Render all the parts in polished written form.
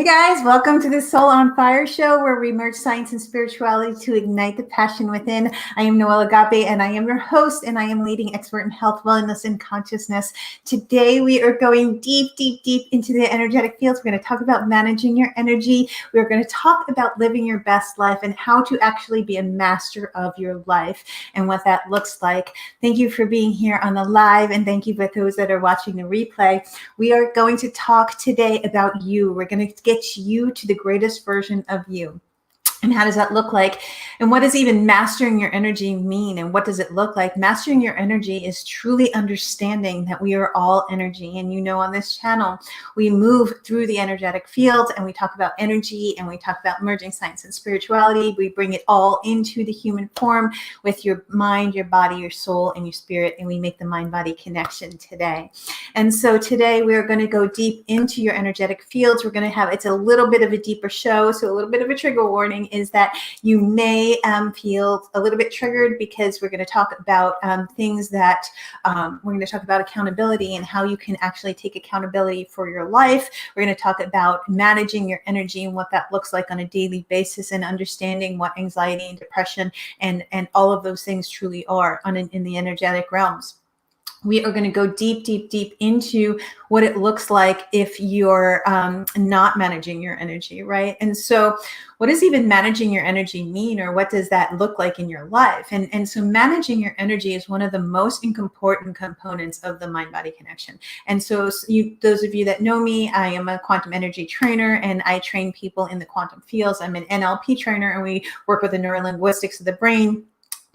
guys, welcome to the Soul on Fire show where we merge science and spirituality to ignite the passion within. I am Noelle Agape and I am your host, and I am leading expert in health, wellness, and consciousness. Today we are going deep into the energetic fields. We're going to talk about managing your energy. We're going to talk about living your best life and how to actually be a master of your life and what that looks like. Thank you for being here on the live, and thank you for those that are watching the replay. We are going to talk today about you. We're going to get you to the greatest version of you. And how does that look like? And what does even mastering your energy mean? And what does it look like? Mastering your energy is truly understanding that we are all energy. And you know, on this channel, we move through the energetic fields and we talk about energy and we talk about merging science and spirituality. We bring it all into the human form with your mind, your body, your soul, and your spirit. And we make the mind-body connection today. And so today we're going to go deep into your energetic fields. We're going to have, it's a little bit of a deeper show. So a little bit of a trigger warning is that you may feel a little bit triggered because we're going to talk about things that we're going to talk about accountability and how you can actually take accountability for your life. We're going to talk about managing your energy and what that looks like on a daily basis, and understanding what anxiety and depression and all of those things truly are in the energetic realms. We are going to go deep into what it looks like if you're not managing your energy, right? And so what does even managing your energy mean, or what does that look like in your life? And so managing your energy is one of the most important components of the mind-body connection. And so those of you that know me, I am a quantum energy trainer and I train people in the quantum fields. I'm an NLP trainer and we work with the neurolinguistics of the brain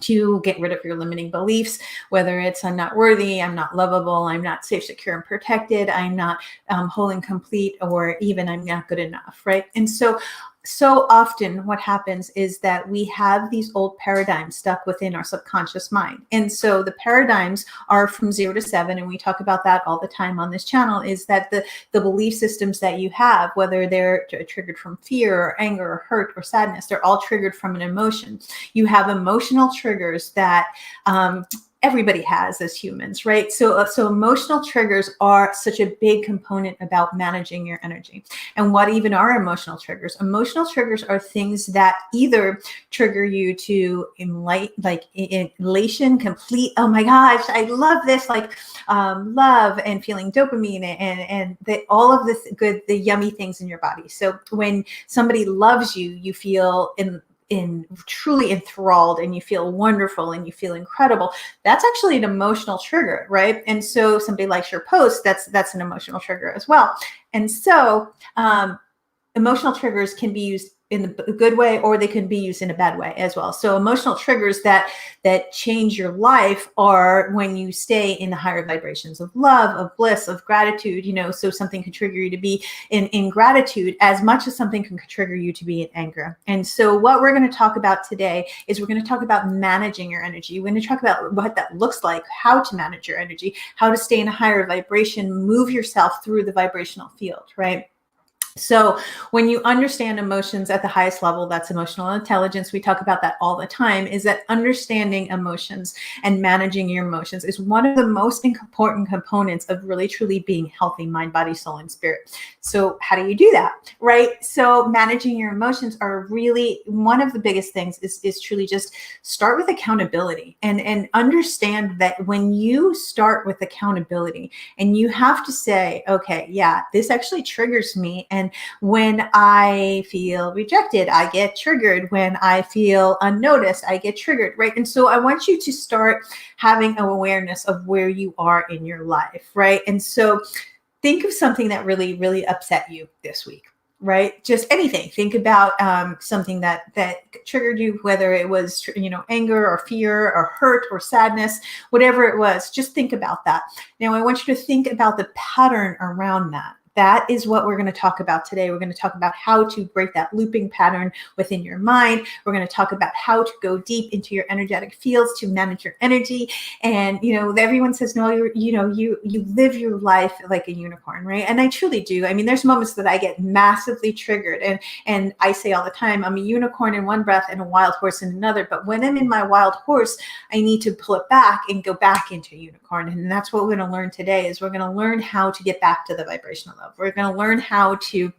to get rid of your limiting beliefs, whether it's I'm not worthy, I'm not lovable, I'm not safe, secure, and protected, I'm not whole and complete, or even I'm not good enough, right? And so often what happens is that we have these old paradigms stuck within our subconscious mind. And so the paradigms are from 0 to 7, and we talk about that all the time on this channel, is that the belief systems that you have, whether they're triggered from fear or anger or hurt or sadness, they're all triggered from an emotion. You have emotional triggers that everybody has as humans, right? So emotional triggers are such a big component about managing your energy. And what even are emotional triggers? Emotional triggers are things that either trigger you to elation, complete, oh my gosh, I love this, like love and feeling dopamine and all of this good, the yummy things in your body. So when somebody loves you, you feel truly enthralled and you feel wonderful and you feel incredible. That's actually an emotional trigger, right? And so somebody likes your post, that's an emotional trigger as well. And so emotional triggers can be used in a good way, or they can be used in a bad way as well. So emotional triggers that change your life are when you stay in the higher vibrations of love, of bliss, of gratitude, you know, so something can trigger you to be in gratitude as much as something can trigger you to be in anger. And so what we're going to talk about today is we're going to talk about managing your energy. We're going to talk about what that looks like, how to manage your energy, how to stay in a higher vibration, move yourself through the vibrational field, right? So when you understand emotions at the highest level, that's emotional intelligence. We talk about that all the time, is that understanding emotions and managing your emotions is one of the most important components of really truly being healthy mind, body, soul, and spirit. So how do you do that, right? So managing your emotions are really one of the biggest things is truly just start with accountability and understand that when you start with accountability and you have to say, okay, yeah, this actually triggers me. And when I feel rejected, I get triggered. When I feel unnoticed, I get triggered, right? And so I want you to start having an awareness of where you are in your life, right? And so think of something that really upset you this week, right? Just anything. Think about something that triggered you, whether it was, you know, anger or fear or hurt or sadness, whatever it was. Just think about that. Now, I want you to think about the pattern around that. That is what we're going to talk about today. We're going to talk about how to break that looping pattern within your mind. We're going to talk about how to go deep into your energetic fields to manage your energy. And, you know, everyone says, no, you live your life like a unicorn, right? And I truly do. I mean, there's moments that I get massively triggered. And I say all the time, I'm a unicorn in one breath and a wild horse in another. But when I'm in my wild horse, I need to pull it back and go back into a unicorn. And that's what we're going to learn today, is we're going to learn how to get back to the vibrational level. We're going to learn how to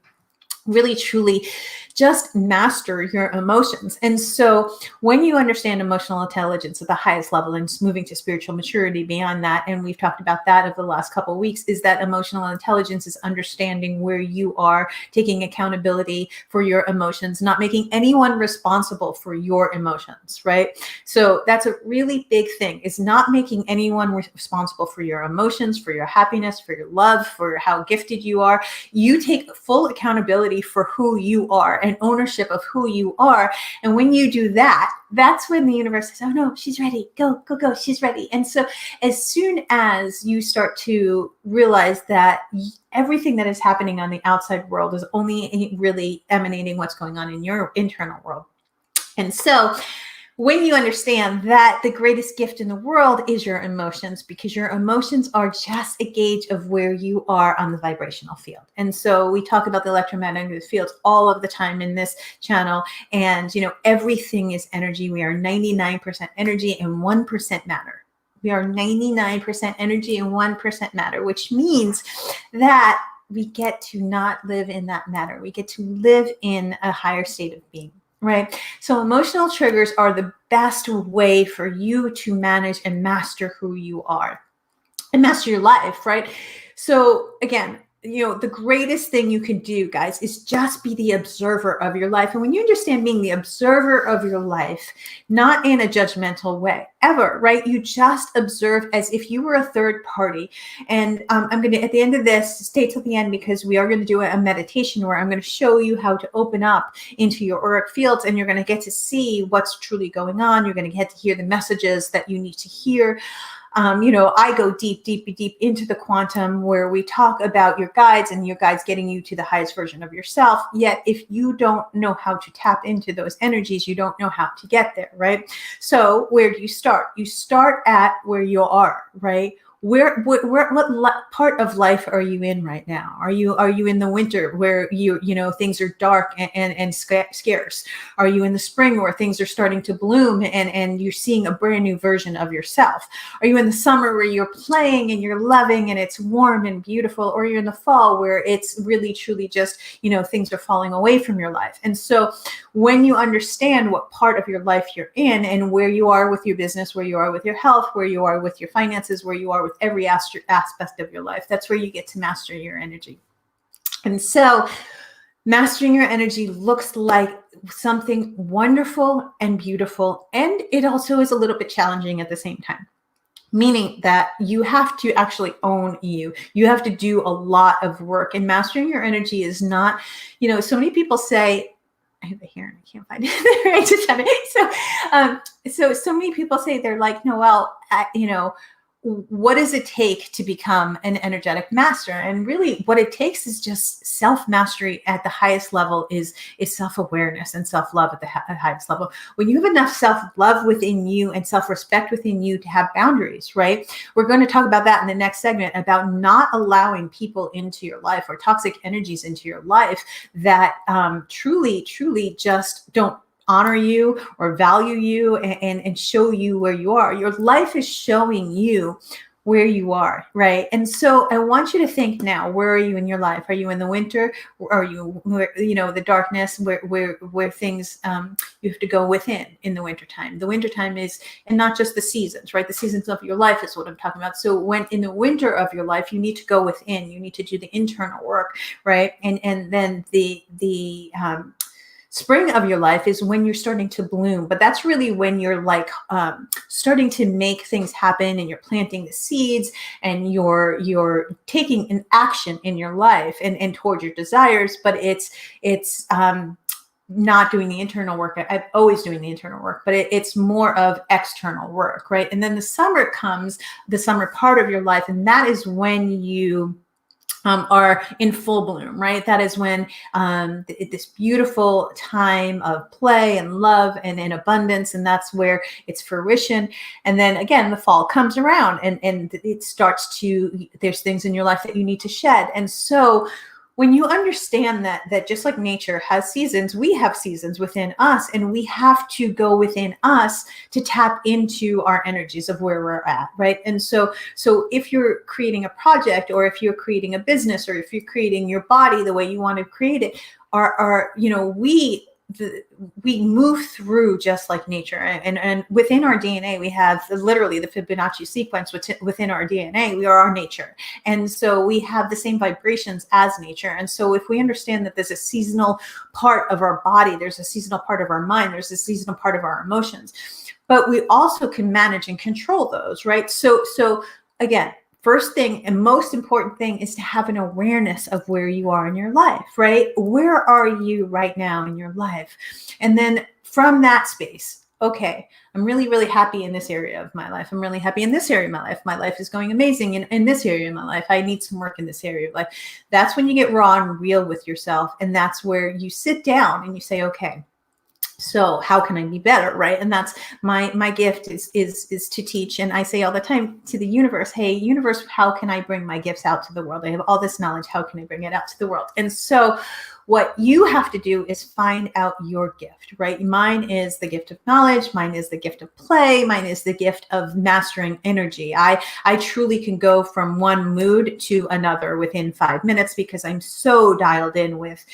really truly just master your emotions. And so when you understand emotional intelligence at the highest level and moving to spiritual maturity beyond that, and we've talked about that over the last couple of weeks, is that emotional intelligence is understanding where you are, taking accountability for your emotions, not making anyone responsible for your emotions, right? So that's a really big thing, is not making anyone responsible for your emotions, for your happiness, for your love, for how gifted you are. You take full accountability for who you are and ownership of who you are. And when you do that, that's when the universe says, oh no, she's ready. Go, go, go. She's ready. And so as soon as you start to realize that everything that is happening on the outside world is only really emanating what's going on in your internal world. And so when you understand that the greatest gift in the world is your emotions, because your emotions are just a gauge of where you are on the vibrational field. And so we talk about the electromagnetic fields all of the time in this channel. And, everything is energy. We are 99% energy and 1% matter. We are 99% energy and 1% matter, which means that we get to not live in that matter. We get to live in a higher state of being. Right. So emotional triggers are the best way for you to manage and master who you are and master your life. Right. So again, the greatest thing you can do, guys, is just be the observer of your life. And when you understand being the observer of your life, not in a judgmental way ever, right? You just observe as if you were a third party. And I'm going to, at the end of this, stay till the end, because we are going to do a meditation where I'm going to show you how to open up into your auric fields, and you're going to get to see what's truly going on. You're going to get to hear the messages that you need to hear. I go deep, deep, deep into the quantum, where we talk about your guides and your guides getting you to the highest version of yourself. Yet if you don't know how to tap into those energies, you don't know how to get there, right? So where do you start? You start at where you are, right? What part of life are you in right now? Are you in the winter where things are dark and scarce? Are you in the spring where things are starting to bloom and you're seeing a brand new version of yourself? Are you in the summer where you're playing and you're loving and it's warm and beautiful? Or you're in the fall where it's really truly just, things are falling away from your life? And so when you understand what part of your life you're in and where you are with your business, where you are with your health, where you are with your finances, where you are with every aspect of your life, that's where you get to master your energy. And so mastering your energy looks like something wonderful and beautiful. And it also is a little bit challenging at the same time. Meaning that you have to actually own you. You have to do a lot of work. And mastering your energy is not, so many people say, I have it here and I can't find it. I just have it. So many people say, they're like, Noelle, what does it take to become an energetic master? And really what it takes is just self-mastery at the highest level, is self-awareness and self-love at the highest level. When you have enough self-love within you and self-respect within you to have boundaries, right? We're going to talk about that in the next segment, about not allowing people into your life or toxic energies into your life that truly just don't honor you or value you and show you where you are. Your life is showing you where you are, right? And so I want you to think now, where are you in your life? Are you in the winter? Or are you, the darkness where things, you have to go within in the wintertime? The wintertime is, and not just the seasons, right? The seasons of your life is what I'm talking about. So when in the winter of your life, you need to go within, you need to do the internal work, right? And then the spring of your life is when you're starting to bloom, but that's really when you're like starting to make things happen, and you're planting the seeds, and you're taking an action in your life and towards your desires. But it's not doing the internal work. I'm always doing the internal work, but it's more of external work, right? And then the summer comes, the summer part of your life, and that is when you are in full bloom, right? That is when this beautiful time of play and love and in abundance, and that's where it's fruition. And then again, the fall comes around and it starts to, there's things in your life that you need to shed. And so when you understand that just like nature has seasons, we have seasons within us, and we have to go within us to tap into our energies of where we're at, right? And so if you're creating a project, or if you're creating a business, or if you're creating your body the way you want to create it, we move through just like nature, and within our DNA, we have literally the Fibonacci sequence within our DNA. We are our nature. And so we have the same vibrations as nature. And so if we understand that there's a seasonal part of our body, there's a seasonal part of our mind, there's a seasonal part of our emotions, but we also can manage and control those, right? So again, first thing and most important thing is to have an awareness of where you are in your life, right? Where are you right now in your life? And then from that space, okay, I'm really, really happy in this area of my life. I'm really happy in this area of my life. My life is going amazing in this area of my life. I need some work in this area of life. That's when you get raw and real with yourself. And that's where you sit down and you say, okay, so how can I be better, right? And that's my gift is to teach. And I say all the time to the universe, hey, universe, how can I bring my gifts out to the world? I have all this knowledge. How can I bring it out to the world? And so what you have to do is find out your gift, right? Mine is the gift of knowledge. Mine is the gift of play. Mine is the gift of mastering energy. I truly can go from one mood to another within 5 minutes because I'm so dialed in with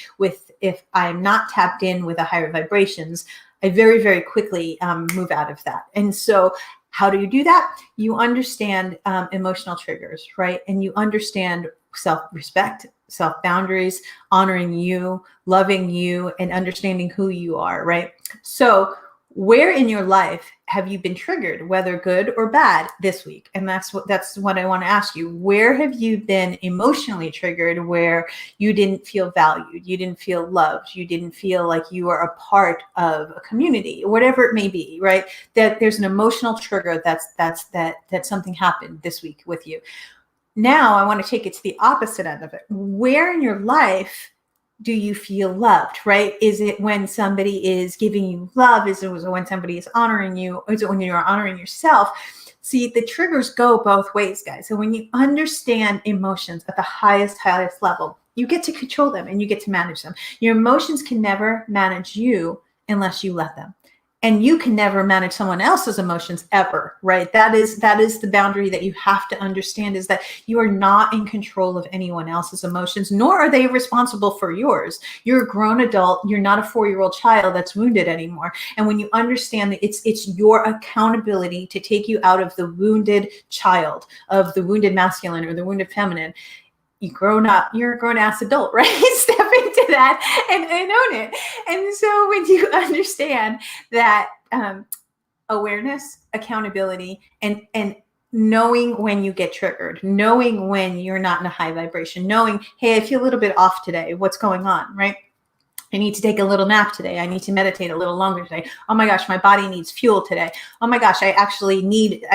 if I'm not tapped in with the higher vibrations, I very, very quickly move out of that. And so how do you do that? You understand emotional triggers, right? And you understand self-respect, self-boundaries, honoring you, loving you, and understanding who you are, right? So where in your life have you been triggered, whether good or bad, this week? And that's what I want to ask you. Where have you been emotionally triggered where you didn't feel valued, you didn't feel loved, you didn't feel like you were a part of a community, whatever it may be, right? That there's an emotional trigger that something happened this week with you. Now I want to take it to the opposite end of it. Where in your life do you feel loved, right? Is it when somebody is giving you love? Is it when somebody is honoring you? Or is it when you're honoring yourself? See, the triggers go both ways, guys. So when you understand emotions at the highest level, you get to control them and you get to manage them. Your emotions can never manage you unless you let them. And you can never manage someone else's emotions ever, right? That is the boundary that you have to understand, is that you are not in control of anyone else's emotions, nor are they responsible for yours. You're a grown adult. You're not a 4-year-old child that's wounded anymore. And when you understand that it's your accountability to take you out of the wounded child, of the wounded masculine or the wounded feminine, you're a grown-ass adult, right? Step into that and own it. And so when you understand that awareness, accountability, and knowing when you get triggered, knowing when you're not in a high vibration, knowing, hey, I feel a little bit off today. What's going on, right? I need to take a little nap today. I need to meditate a little longer today. Oh my gosh, my body needs fuel today. Oh my gosh, I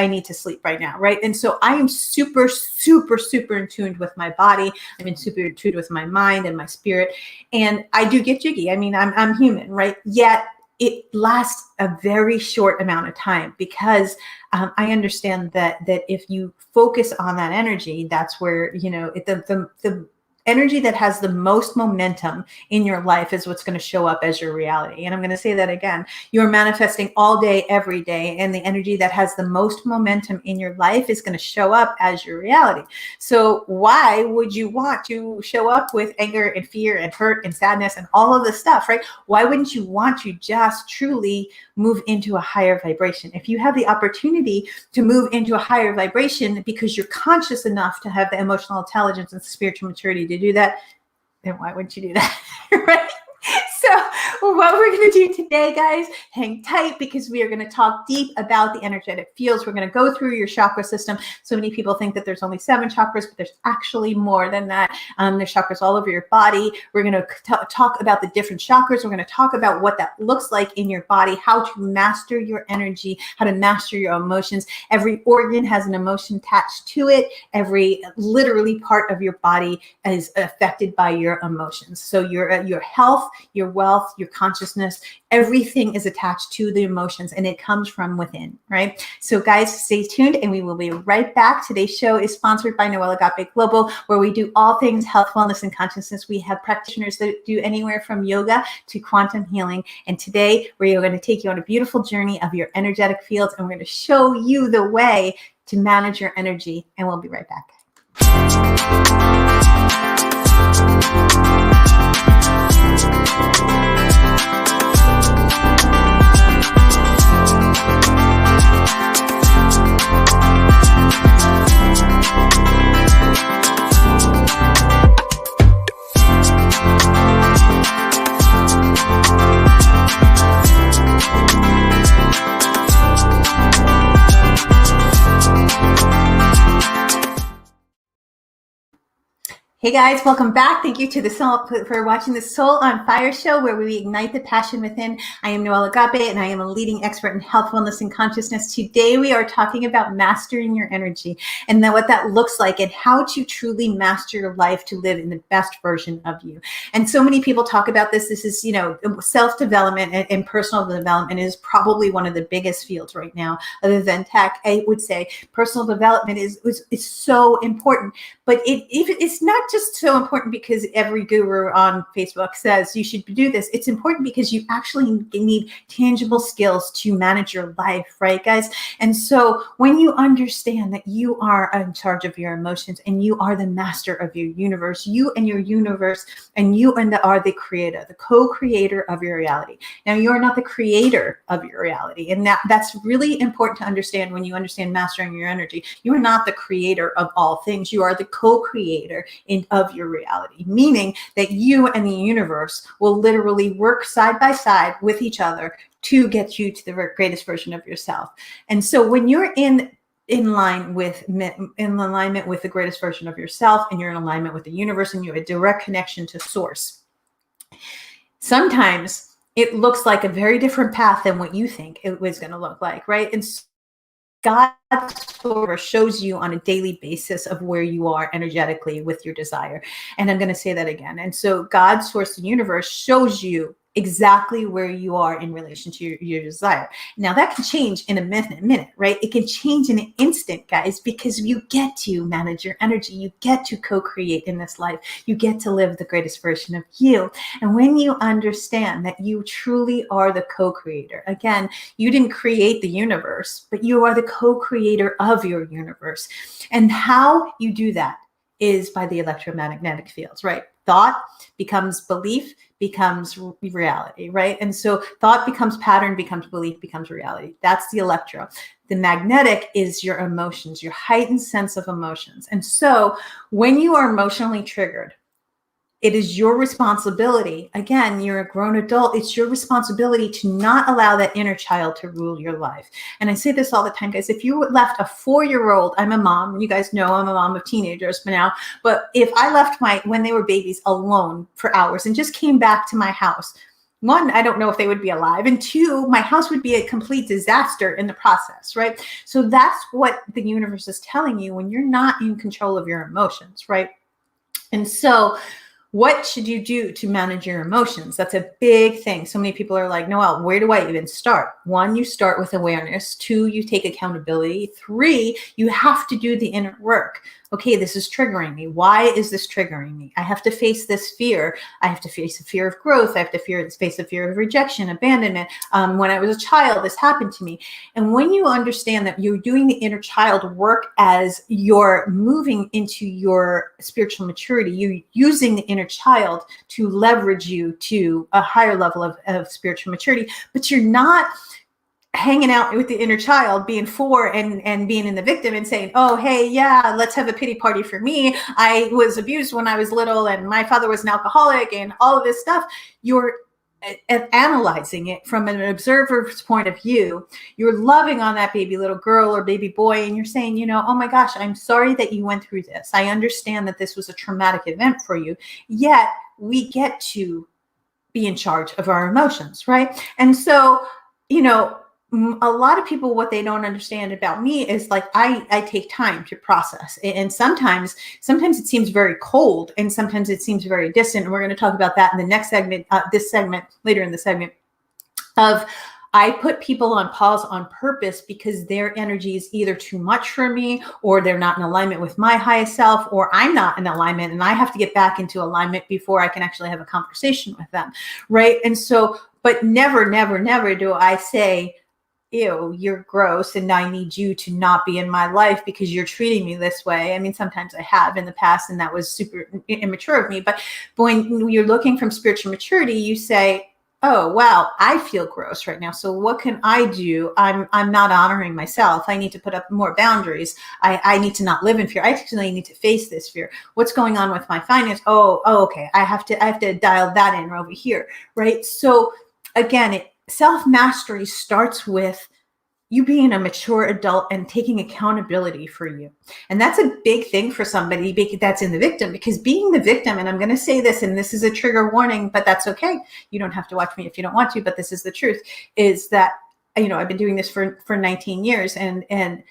need to sleep right now, right? And so I am super, super, super in tune with my body. I'm super in tune with my mind and my spirit. And I do get jiggy. I mean, I'm human, right? Yet it lasts a very short amount of time because I understand that if you focus on that energy, that's where, the energy that has the most momentum in your life is what's going to show up as your reality. And I'm going to say that again. You're manifesting all day, every day. And the energy that has the most momentum in your life is going to show up as your reality. So why would you want to show up with anger and fear and hurt and sadness and all of this stuff, right? Why wouldn't you want to just truly move into a higher vibration? If you have the opportunity to move into a higher vibration because you're conscious enough to have the emotional intelligence and spiritual maturity to do that, then why wouldn't you do that, right? So what we're going to do today, guys, hang tight because we are going to talk deep about the energetic fields. We're going to go through your chakra system. So many people think that there's only 7 chakras, but there's actually more than that. There's chakras all over your body. We're going to talk about the different chakras. We're going to talk about what that looks like in your body, how to master your energy, how to master your emotions. Every organ has an emotion attached to it. Every literally part of your body is affected by your emotions. So your health, your wealth, your consciousness, everything is attached to the emotions and it comes from within, right? So guys, stay tuned and we will be right back. Today's show is sponsored by Noelle Agape Global, where we do all things health, wellness, and consciousness. We have practitioners that do anywhere from yoga to quantum healing. And today we are going to take you on a beautiful journey of your energetic fields and we're going to show you the way to manage your energy. And we'll be right back. Hey guys, welcome back. Thank you to the Soul for watching the Soul on Fire show, where we ignite the passion within. I am Noelle Agape, and I am a leading expert in health, wellness, and consciousness. Today, we are talking about mastering your energy and then what that looks like and how to truly master your life to live in the best version of you. And so many people talk about this. This is, self-development and personal development is probably one of the biggest fields right now, other than tech. I would say personal development is so important, but it's not just so important because every guru on Facebook says you should do this. It's important because you actually need tangible skills to manage your life, right, guys? And so when you understand that you are in charge of your emotions and you are the master of your universe, you and your universe, and you are the creator, the co-creator of your reality. Now, you're not the creator of your reality. And that's really important to understand when you understand mastering your energy. You are not the creator of all things. You are the co-creator of your reality, meaning that you and the universe will literally work side by side with each other to get you to the greatest version of yourself. And so when you're in alignment with the greatest version of yourself, and you're in alignment with the universe, and you have a direct connection to source, sometimes it looks like a very different path than what you think it was going to look like, right? And God sort of shows you on a daily basis of where you are energetically with your desire. And I'm going to say that again. And so God, source, and universe shows you exactly where you are in relation to your desire. Now that can change in a minute, right? It can change in an instant, guys, because you get to manage your energy. You get to co-create in this life. You get to live the greatest version of you. And when you understand that you truly are the co-creator, again, you didn't create the universe, but you are the co-creator of your universe. And how you do that is by the electromagnetic fields, right? Thought becomes belief, becomes reality, right? And so thought becomes pattern, becomes belief, becomes reality. That's the electro. The magnetic is your emotions, your heightened sense of emotions. And so when you are emotionally triggered, it is your responsibility. Again, you're a grown adult. It's your responsibility to not allow that inner child to rule your life. And I say this all the time, guys. If you left a 4-year-old, I'm a mom. You guys know I'm a mom of teenagers now. But if I left when they were babies alone for hours and just came back to my house, one, I don't know if they would be alive. And two, my house would be a complete disaster in the process, right? So that's what the universe is telling you when you're not in control of your emotions, right? And so what should you do to manage your emotions? That's a big thing. So many people are like, Noelle, where do I even start? 1, you start with awareness. 2, you take accountability. 3, you have to do the inner work. Okay, this is triggering me. Why is this triggering me? I have to face this fear. I have to face the fear of growth. I have to face the fear of rejection, abandonment. When I was a child, this happened to me. And when you understand that you're doing the inner child work as you're moving into your spiritual maturity, you're using the inner child to leverage you to a higher level of spiritual maturity, but you're not hanging out with the inner child, being 4 and being in the victim and saying, oh, hey, yeah, let's have a pity party for me. I was abused when I was little and my father was an alcoholic and all of this stuff. You're analyzing it from an observer's point of view. You're loving on that baby little girl or baby boy, and you're saying, oh my gosh, I'm sorry that you went through this. I understand that this was a traumatic event for you. Yet we get to be in charge of our emotions, right? And so, a lot of people, what they don't understand about me is like, I take time to process. And sometimes it seems very cold and sometimes it seems very distant. And we're going to talk about that in the next segment, later in the segment of, I put people on pause on purpose because their energy is either too much for me, or they're not in alignment with my highest self, or I'm not in alignment and I have to get back into alignment before I can actually have a conversation with them. Right. And so, but never, never, never do I say, ew, you're gross, and I need you to not be in my life because you're treating me this way. I mean, sometimes I have in the past, and that was super immature of me. But when you're looking from spiritual maturity, you say, oh, wow, I feel gross right now. So what can I do? I'm not honoring myself. I need to put up more boundaries. I need to not live in fear. I actually need to face this fear. What's going on with my finance? Oh, okay. I have to dial that in over here, right? So again, self-mastery starts with you being a mature adult and taking accountability for you. And that's a big thing for somebody that's in the victim, because being the victim, and I'm going to say this, and this is a trigger warning, but that's okay. You don't have to watch me if you don't want to, but this is the truth, is that, I've been doing this for 19 years. And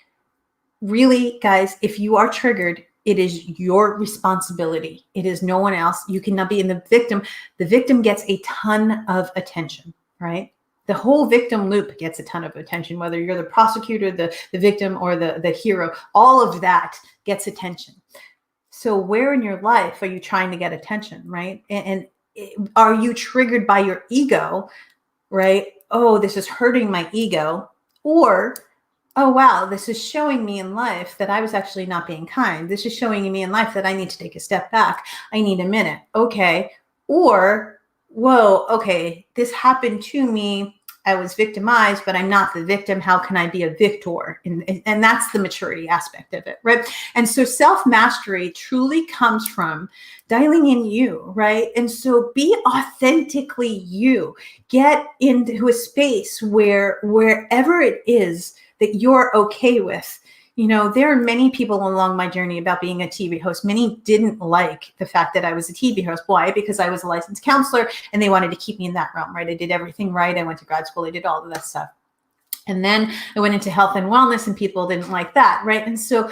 really, guys, if you are triggered, it is your responsibility. It is no one else. You cannot be in the victim. The victim gets a ton of attention, right? The whole victim loop gets a ton of attention, whether you're the prosecutor, the victim, or the hero. All of that gets attention. So where in your life are you trying to get attention, right? And are you triggered by your ego, right? Oh, this is hurting my ego. Or, oh, wow, this is showing me in life that I was actually not being kind. This is showing me in life that I need to take a step back. I need a minute. Okay. Or, whoa, okay, this happened to me. I was victimized, but I'm not the victim. How can I be a victor? And that's the maturity aspect of it, right? And so self-mastery truly comes from dialing in you, right? And so be authentically you. Get into a space wherever it is that you're okay with. There are many people along my journey about being a TV host. Many didn't like the fact that I was a TV host. Why? Because I was a licensed counselor and they wanted to keep me in that realm, right? I did everything right. I went to grad school. I did all of that stuff. And then I went into health and wellness and people didn't like that, right? And so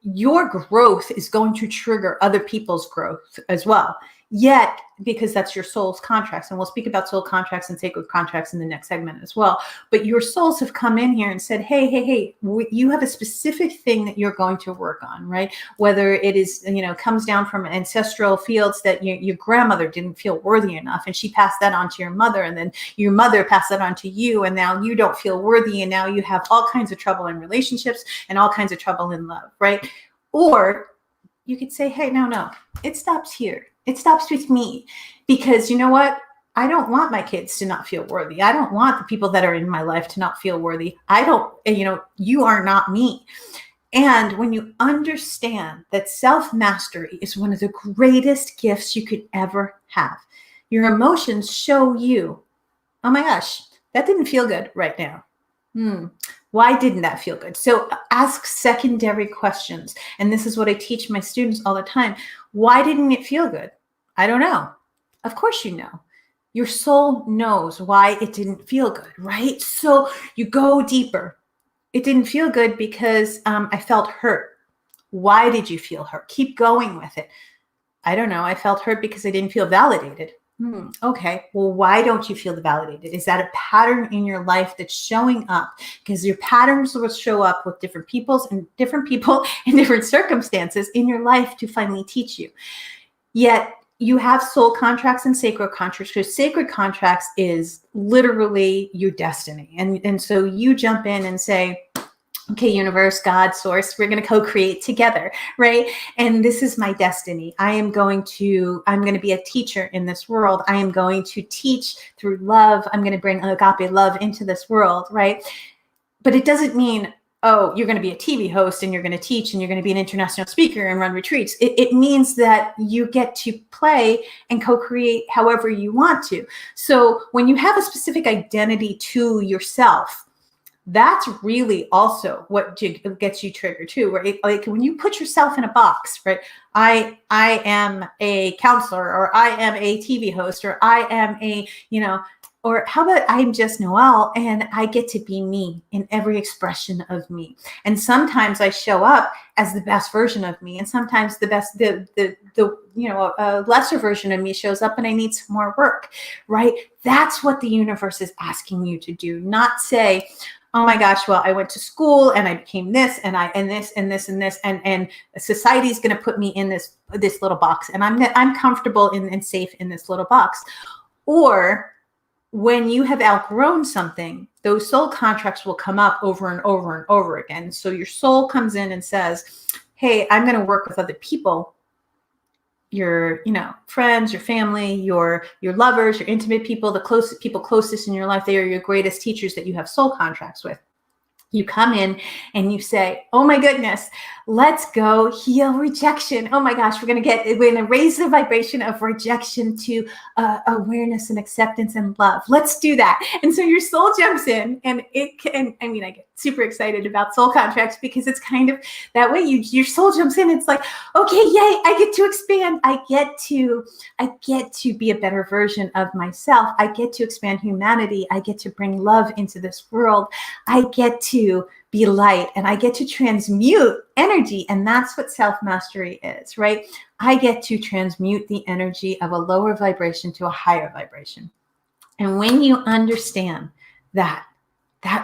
your growth is going to trigger other people's growth as well. Yet, because that's your soul's contracts, and we'll speak about soul contracts and sacred contracts in the next segment as well. But your souls have come in here and said, hey, you have a specific thing that you're going to work on, right? Whether it is, comes down from ancestral fields that your grandmother didn't feel worthy enough, and she passed that on to your mother, and then your mother passed that on to you, and now you don't feel worthy, and now you have all kinds of trouble in relationships and all kinds of trouble in love, right? Or you could say, hey, no, it stops here. It stops with me, because you know what? I don't want my kids to not feel worthy. I don't want the people that are in my life to not feel worthy. You are not me. And when you understand that self-mastery is one of the greatest gifts you could ever have, your emotions show you, oh my gosh, that didn't feel good right now. Why didn't that feel good? So ask secondary questions. And this is what I teach my students all the time. Why didn't it feel good? I don't know. Of course you know. Your soul knows why it didn't feel good, right? So you go deeper. It didn't feel good because I felt hurt. Why did you feel hurt? Keep going with it. I don't know. I felt hurt because I didn't feel validated. Okay. Well, why don't you feel validated? Is that a pattern in your life that's showing up? Because your patterns will show up with different people in different circumstances in your life to finally teach you. Yet you have soul contracts and sacred contracts, because sacred contracts is literally your destiny. And so you jump in and say, okay, universe, God, source, we're going to co-create together, right? And this is my destiny. I'm going to be a teacher in this world. I am going to teach through love. I'm going to bring agape love into this world, right? But it doesn't mean, oh, you're going to be a TV host and you're going to teach and you're going to be an international speaker and run retreats. It means that you get to play and co-create however you want to. So when you have a specific identity to yourself, that's really also what gets you triggered too, right? Like when you put yourself in a box, right? I am a counselor, or I am a TV host, or I am a, or how about I'm just Noelle and I get to be me in every expression of me. And sometimes I show up as the best version of me. And sometimes a lesser version of me shows up and I need some more work, right? That's what the universe is asking you to do. Not say, oh my gosh, well, I went to school and I became this and this and this and this, and society is going to put me in this little box, and I'm comfortable and safe in this little box. Or when you have outgrown something, those soul contracts will come up over and over and over again. So your soul comes in and says, hey, I'm going to work with other people, your, friends, your family, your lovers, your intimate people, the closest people closest in your life. They are your greatest teachers that you have soul contracts with. You come in and you say, oh my goodness, let's go heal rejection. Oh my gosh, we're going to raise the vibration of rejection to awareness and acceptance and love. Let's do that. And so your soul jumps in, and I get super excited about soul contracts because it's kind of that way. Your soul jumps in. It's like, okay, yay, I get to expand. I get to be a better version of myself. I get to expand humanity. I get to bring love into this world. I get to be light, and I get to transmute energy. And that's what self-mastery is, right? I get to transmute the energy of a lower vibration to a higher vibration. And when you understand that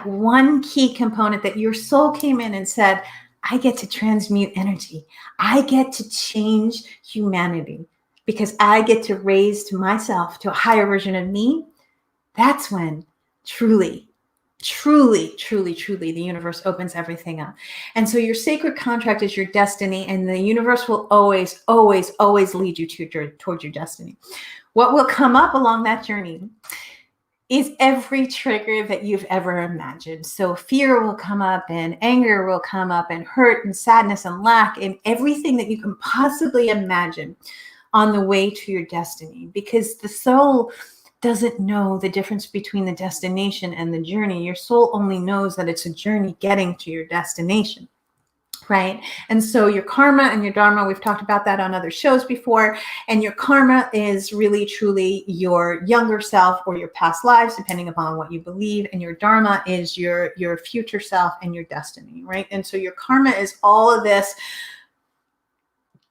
one key component that your soul came in and said, I get to transmute energy. I get to change humanity because I get to raise myself to a higher version of me. That's when truly, the universe opens everything up. And so your sacred contract is your destiny, and the universe will always, always, always lead you towards your destiny. What will come up along that journey is every trigger that you've ever imagined. So fear will come up, and anger will come up, and hurt and sadness and lack, and everything that you can possibly imagine on the way to your destiny, because the soul doesn't know the difference between the destination and the journey. Your soul only knows that it's a journey getting to your destination, right? And so your karma and your dharma, we've talked about that on other shows before, and your karma is really truly your younger self or your past lives, depending upon what you believe, and your dharma is your future self and your destiny, right? And so your karma is all of this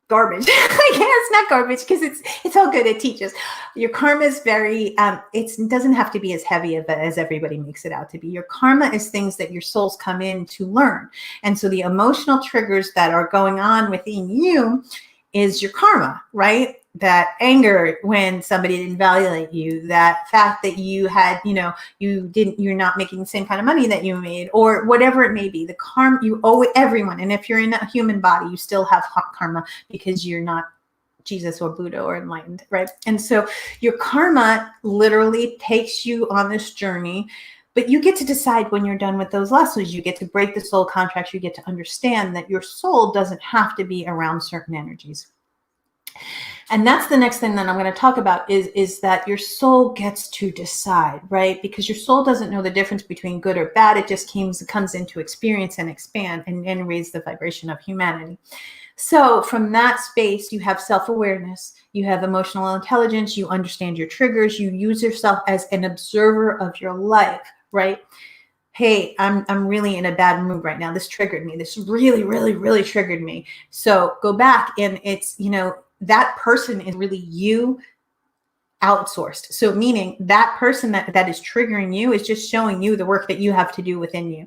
garbage. I guess it's not garbage because it's all good. It teaches. Your karma is very, it doesn't have to be as heavy as everybody makes it out to be. Your karma is things that your souls come in to learn. And so the emotional triggers that are going on within you is your karma, right? That anger when somebody didn't validate you, that fact that you had, you're not making the same kind of money that you made, or whatever it may be. The karma, you owe everyone. And if you're in a human body, you still have hot karma because you're not Jesus or Buddha or enlightened, right? And so your karma literally takes you on this journey, but you get to decide when you're done with those lessons. You get to break the soul contracts. You get to understand that your soul doesn't have to be around certain energies. And that's the next thing that I'm going to talk about is that your soul gets to decide, right? Because your soul doesn't know the difference between good or bad. It just comes into experience and expand and raise the vibration of humanity. So from that space, you have self-awareness, you have emotional intelligence, you understand your triggers, you use yourself as an observer of your life, right? Hey, I'm really in a bad mood right now. This triggered me. This really, really, really triggered me. So go back, and it's, that person is really you outsourced. So meaning that person that is triggering you is just showing you the work that you have to do within you.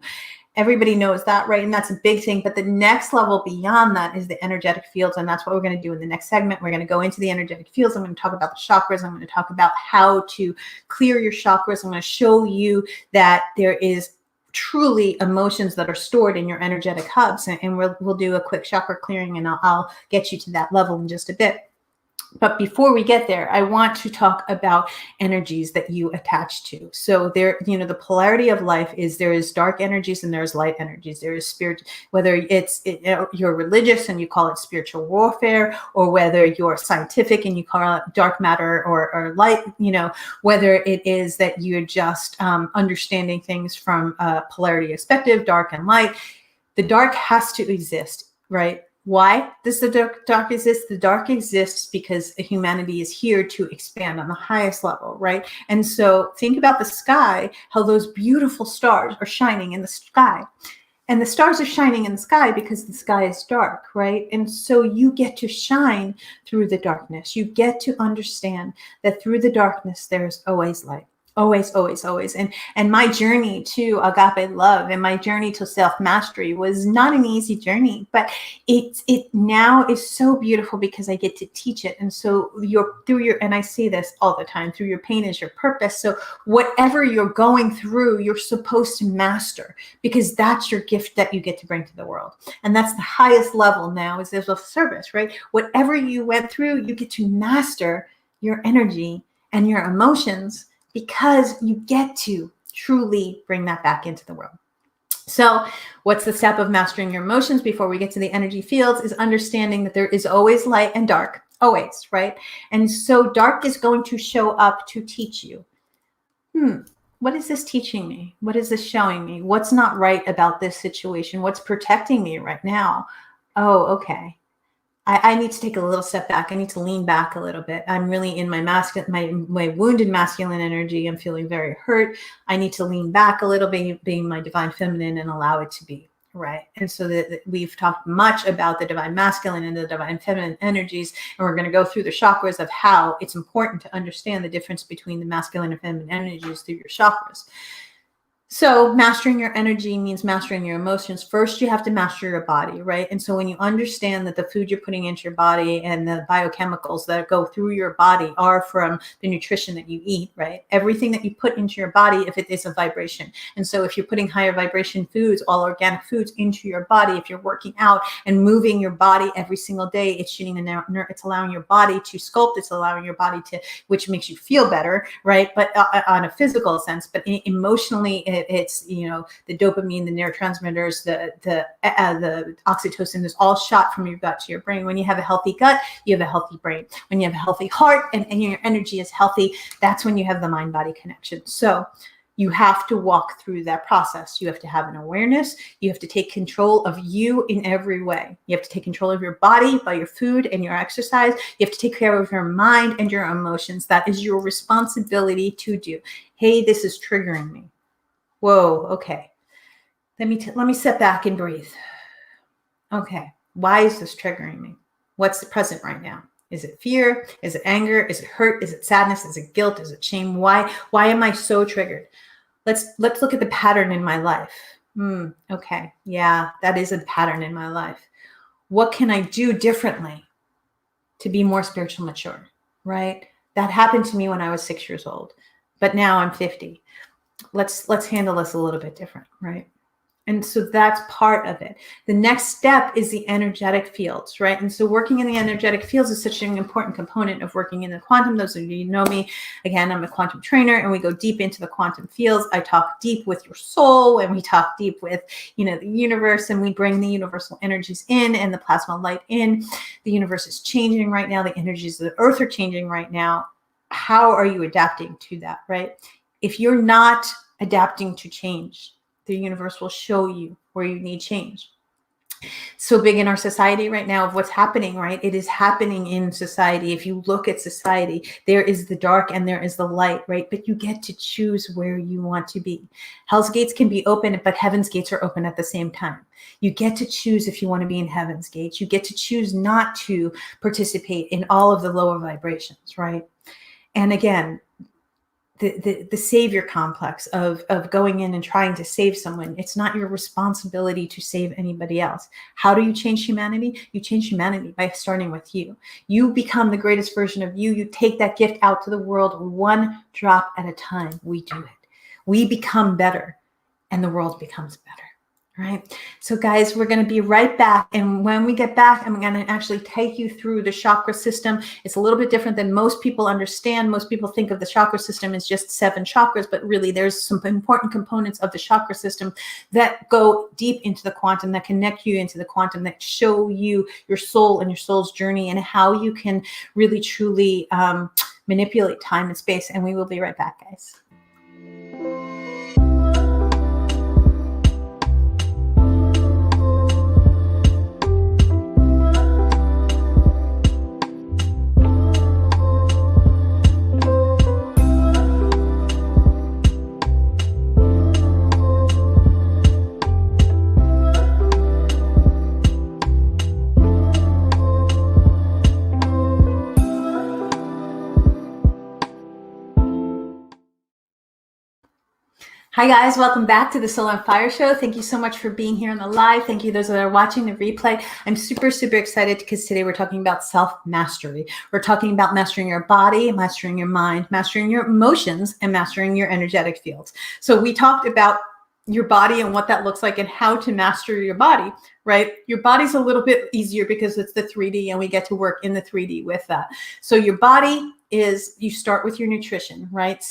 Everybody knows that, right? And that's a big thing. But the next level beyond that is the energetic fields. And that's what we're going to do in the next segment. We're going to go into the energetic fields. I'm going to talk about the chakras. I'm going to talk about how to clear your chakras. I'm going to show you that there is truly emotions that are stored in your energetic hubs. And we'll do a quick chakra clearing, and I'll get you to that level in just a bit. But before we get there, I want to talk about energies that you attach to. So there, the polarity of life is there is dark energies and there's light energies. There is spirit, whether you're religious and you call it spiritual warfare, or whether you're scientific and you call it dark matter or light, whether it is that you're just understanding things from a polarity perspective, dark and light. The dark has to exist, right? Why does the dark exist? The dark exists because humanity is here to expand on the highest level, right? And so think about the sky, how those beautiful stars are shining in the sky. And the stars are shining in the sky because the sky is dark, right? And so you get to shine through the darkness. You get to understand that through the darkness, there's always light. Always, always, always. And my journey to agape love and my journey to self-mastery was not an easy journey, but it now is so beautiful because I get to teach it. And so and I say this all the time, through your pain is your purpose. So whatever you're going through, you're supposed to master, because that's your gift that you get to bring to the world. And that's the highest level now, is of service, right? Whatever you went through, you get to master your energy and your emotions, because you get to truly bring that back into the world. So what's the step of mastering your emotions before we get to the energy fields? Is understanding that there is always light and dark, always, right? And so dark is going to show up to teach you. What is this teaching me? What is this showing me? What's not right about this situation? What's protecting me right now? Oh, okay. I need to take a little step back. I need to lean back a little bit. I'm really in my my wounded masculine energy. I'm feeling very hurt. I need to lean back a little bit, being my divine feminine, and allow it to be, right? And so that we've talked much about the divine masculine and the divine feminine energies, and we're going to go through the chakras of how it's important to understand the difference between the masculine and feminine energies through your chakras. So mastering your energy means mastering your emotions. First, you have to master your body, right? And so when you understand that the food you're putting into your body and the biochemicals that go through your body are from the nutrition that you eat, right? Everything that you put into your body, if it is a vibration. And so if you're putting higher vibration foods, all organic foods into your body, if you're working out and moving your body every single day, it's shooting it's allowing your body to sculpt, it's allowing your body to, which makes you feel better, right? But on a physical sense, but emotionally, it's, you know, the dopamine, the neurotransmitters, the oxytocin is all shot from your gut to your brain. When you have a healthy gut, you have a healthy brain. When you have a healthy heart and your energy is healthy, that's when you have the mind-body connection. So you have to walk through that process. You have to have an awareness. You have to take control of you in every way. You have to take control of your body by your food and your exercise. You have to take care of your mind and your emotions. That is your responsibility to do. Hey, this is triggering me. Whoa, okay. Let me step back and breathe. Okay, why is this triggering me? What's the present right now? Is it fear? Is it anger? Is it hurt? Is it sadness? Is it guilt? Is it shame? Why am I so triggered? Let's look at the pattern in my life. Okay, yeah, that is a pattern in my life. What can I do differently to be more spiritual mature, right? That happened to me when I was 6 years old, but now I'm 50. Let's handle this a little bit different, right? And so that's part of it. The next step is the energetic fields, right? And so working in the energetic fields is such an important component of working in the quantum. Those of you who know me, again, I'm a quantum trainer, and we go deep into the quantum fields. I talk deep with your soul, and we talk deep with, you know, the universe, and we bring the universal energies in and the plasma light in. The universe is changing right now. The energies of the earth are changing right now. How are you adapting to that, right? If you're not adapting to change, the universe will show you where you need change. So big in our society right now of what's happening, right? It is happening in society. If you look at society, there is the dark and there is the light, right? But you get to choose where you want to be. Hell's gates can be open, but heaven's gates are open at the same time. You get to choose if you want to be in heaven's gates. You get to choose not to participate in all of the lower vibrations, right? And again, the savior complex of going in and trying to save someone. It's not your responsibility to save anybody else. How do you change humanity? You change humanity by starting with you. You become the greatest version of you. You take that gift out to the world one drop at a time. We do it. We become better, and the world becomes better. Right. So guys, we're going to be right back. And when we get back, I'm going to actually take you through the chakra system. It's a little bit different than most people understand. Most people think of the chakra system as just 7 chakras, but really there's some important components of the chakra system that go deep into the quantum, that connect you into the quantum, that show you your soul and your soul's journey and how you can really truly manipulate time and space. And we will be right back, guys. Hi guys, welcome back to the Soul on Fire show. Thank you so much for being here on the live. Thank you those that are watching the replay. I'm super excited because today we're talking about self-mastery. We're talking about mastering your body, mastering your mind, mastering your emotions, and mastering your energetic fields. So we talked about your body and what that looks like and how to master your body, right? Your body's a little bit easier because it's the 3D and we get to work in the 3D with that. So your body is, you start with your nutrition, right?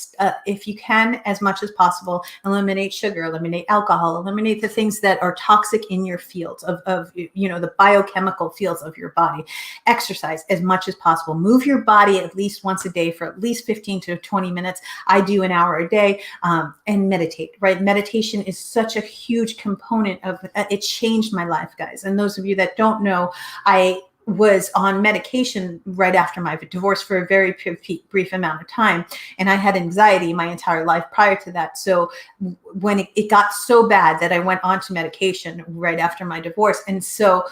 If you can, as much as possible, eliminate sugar, eliminate alcohol, eliminate the things that are toxic in your fields of the biochemical fields of your body. Exercise as much as possible. Move your body at least once a day for at least 15 to 20 minutes. I do an hour a day, and meditate, right? Meditation is such a huge component of it. Changed my life, guys. And those of you that don't know, I was on medication right after my divorce for a very brief amount of time. And I had anxiety my entire life prior to that. So when it got so bad that I went on to medication right after my divorce. And so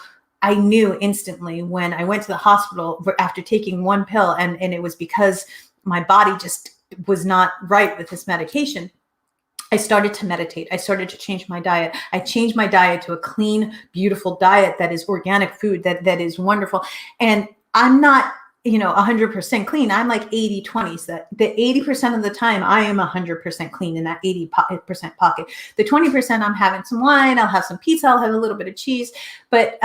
I knew instantly when I went to the hospital after taking one pill, and it was because my body just was not right with this medication. I started to meditate. I started to change my diet. I changed my diet to a clean, beautiful diet that is organic food, that is wonderful. And I'm not, 100% clean. I'm like 80-20. So that the 80% of the time I am 100% clean in that 80% pocket. The 20% I'm having some wine, I'll have some pizza, I'll have a little bit of cheese. But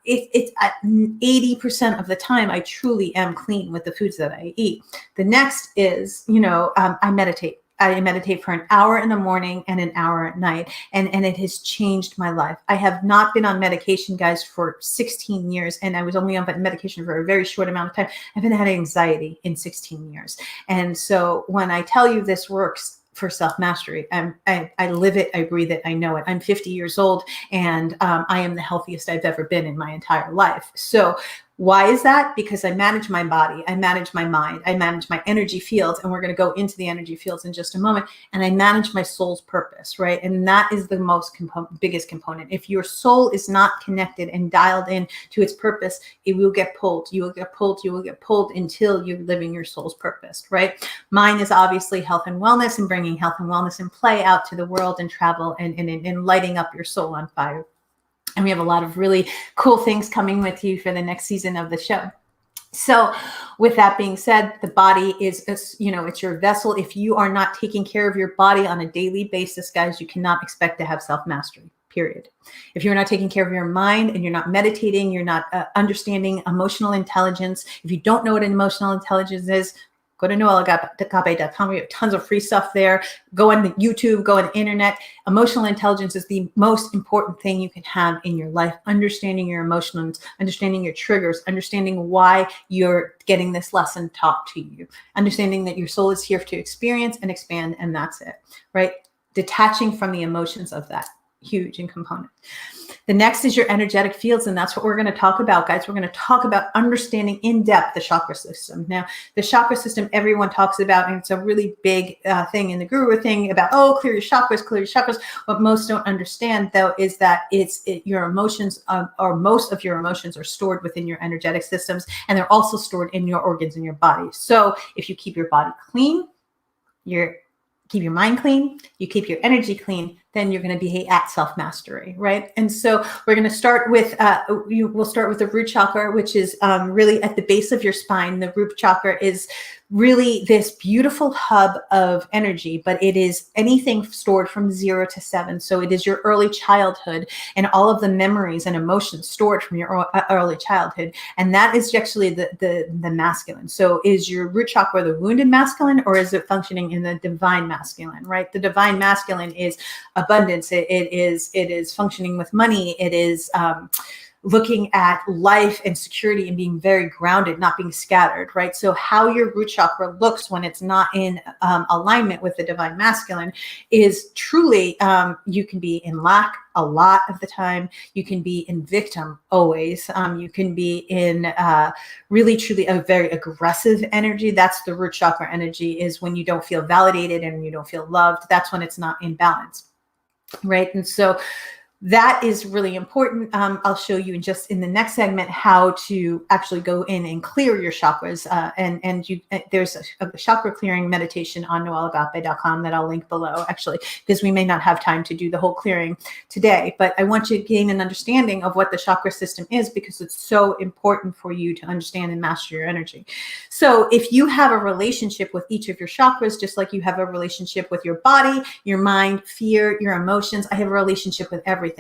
it's 80% of the time I truly am clean with the foods that I eat. The next is, I meditate. I meditate for an hour in the morning and an hour at night. And it has changed my life. I have not been on medication, guys, for 16 years. And I was only on medication for a very short amount of time. I've had anxiety in 16 years. And so when I tell you this works for self-mastery, I live it, I breathe it, I know it. I'm 50 years old and I am the healthiest I've ever been in my entire life. So why is that? Because I manage my body, I manage my mind, I manage my energy fields, and we're going to go into the energy fields in just a moment, and I manage my soul's purpose, right? And that is the biggest component. If your soul is not connected and dialed in to its purpose, it will get pulled. You will get pulled, you will get pulled until you're living your soul's purpose, right? Mine is obviously health and wellness, and bringing health and wellness and play out to the world and travel and lighting up your soul on fire. And we have a lot of really cool things coming with you for the next season of the show. So with that being said, the body is, it's your vessel. If you are not taking care of your body on a daily basis, guys, you cannot expect to have self-mastery, period. If you're not taking care of your mind and you're not meditating, you're not understanding emotional intelligence. If you don't know what emotional intelligence is, go to noelleagape.com. We have tons of free stuff there. Go on YouTube, go on the internet. Emotional intelligence is the most important thing you can have in your life. Understanding your emotions, understanding your triggers, understanding why you're getting this lesson taught to you. Understanding that your soul is here to experience and expand, and that's it, right? Detaching from the emotions of that, huge and component. The next is your energetic fields, and that's what we're going to talk about, guys. We're going to talk about understanding in depth the chakra system. Now, the chakra system everyone talks about, and it's a really big thing in the guru thing about, clear your chakras, clear your chakras. What most don't understand, though, is that your emotions, or most of your emotions, are stored within your energetic systems, and they're also stored in your organs in your body. So if you keep your body clean, keep your mind clean, you keep your energy clean, then you're going to be at self-mastery, right? And so we're going to start with, we'll start with the root chakra, which is really at the base of your spine. The root chakra is really this beautiful hub of energy, but it is anything stored from 0 to 7. So it is your early childhood and all of the memories and emotions stored from your early childhood. And that is actually the masculine. So is your root chakra the wounded masculine, or is it functioning in the divine masculine, right? The divine masculine is abundance. It is functioning with money. It is looking at life and security and being very grounded, not being scattered, right? So how your root chakra looks when it's not in alignment with the divine masculine is truly, you can be in lack a lot of the time. You can be in victim always. You can be in really, truly a very aggressive energy. That's the root chakra energy, is when you don't feel validated and you don't feel loved. That's when it's not in balance, right? And so that is really important. I'll show you just in the next segment how to actually go in and clear your chakras. There's a chakra clearing meditation on noelleagape.com that I'll link below, actually, because we may not have time to do the whole clearing today. But I want you to gain an understanding of what the chakra system is, because it's so important for you to understand and master your energy. So if you have a relationship with each of your chakras, just like you have a relationship with your body, your mind, fear, your emotions, I have a relationship with everything.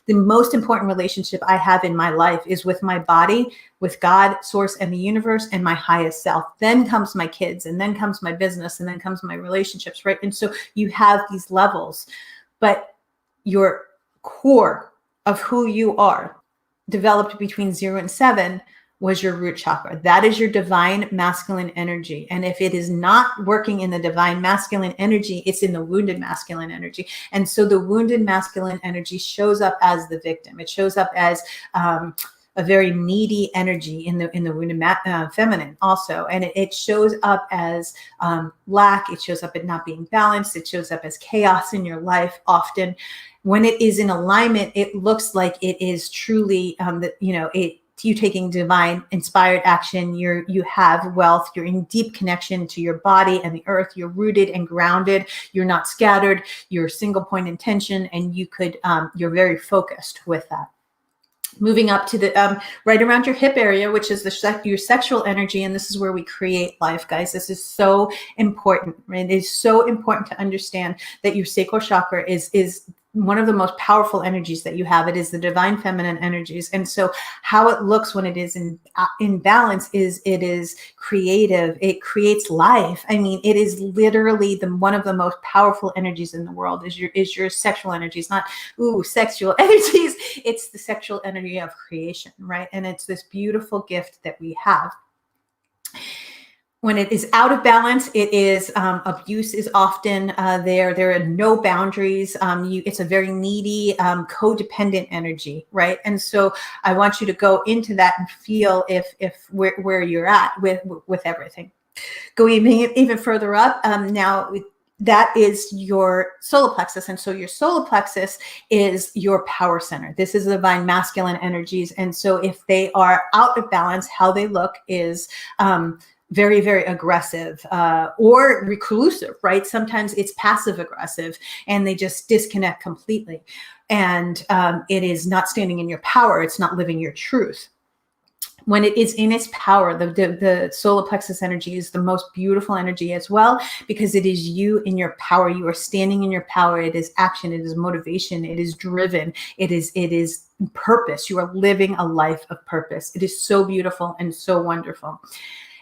The most important relationship I have in my life is with my body, with God, source, and the universe, and my highest self. Then comes my kids, and then comes my business, and then comes my relationships, right? And so you have these levels, but your core of who you are, developed between 0 and 7, was your root chakra. That is your divine masculine energy. And if it is not working in the divine masculine energy, it's in the wounded masculine energy. And so the wounded masculine energy shows up as the victim. It shows up as a very needy energy in the wounded feminine also. And it shows up as lack. It shows up as not being balanced. It shows up as chaos in your life often. When it is in alignment, it looks like it is truly, you taking divine inspired action. You have wealth. You're in deep connection to your body and the earth. You're rooted and grounded. You're not scattered. You're single point intention, and you're very focused with that. Moving up to the right around your hip area, which is your sexual energy, and this is where we create life, guys. This is so important. It is so important to understand that your sacral chakra is one of the most powerful energies that you have. It is the divine feminine energies. And so how it looks when it is in balance is it is creative. It creates life. I mean, it is literally one of the most powerful energies in the world is your sexual energies, not sexual energies. It's the sexual energy of creation, right? And it's this beautiful gift that we have. When it is out of balance, it is abuse is often there. There are no boundaries. It's a very needy, codependent energy, right? And so I want you to go into that and feel if where you're at with everything. Go even further up. Now that is your solar plexus. And so your solar plexus is your power center. This is the divine masculine energies. And so if they are out of balance, how they look is very, very aggressive or reclusive, right? Sometimes it's passive aggressive and they just disconnect completely. And it is not standing in your power. It's not living your truth. When it is in its power, the solar plexus energy is the most beautiful energy as well, because it is you in your power. You are standing in your power. It is action. It is motivation. It is driven. It is purpose. You are living a life of purpose. It is so beautiful and so wonderful.